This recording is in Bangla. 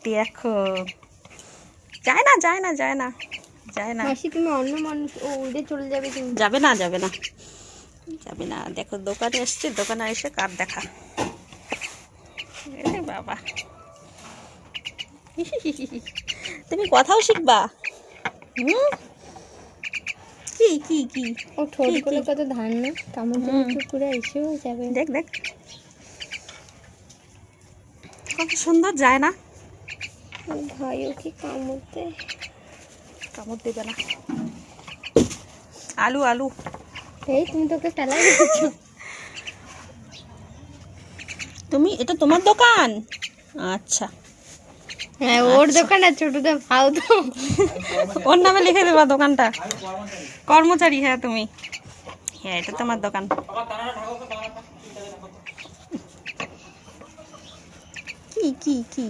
দেখো, যায় না যায় না যায় না যায় না। মাসি তুমি অন্য মানুষ, ও উড়ে চলে যাবে তুমি। যাবে না যাবে না যাবে না। দেখো দোকানে এসছে, দোকানে এসে কার দেখা। এ বাবা, তুমি কথাও শিখবা। হুম, কি কি কি ও ঠোঁটগুলো কত ধান না, কামড় চুপ করে এসেও যাবে। দেখ দেখ কত সুন্দর, যায় না। ভাই ওকে কামড়তে, কামড় দেবে না। আলু আলু, এই তুমি তোকে ফেলাই দিচ্ছো। তুমি, এটা তোমার দোকান? আচ্ছা, হ্যাঁ ওর দোকান আর ছোটদের ফাও তো। ওর নামে লিখে দেবা দোকানটা। কর্মচারী, হ্যাঁ তুমি, হ্যাঁ এটা তোমার দোকান। কি কি কি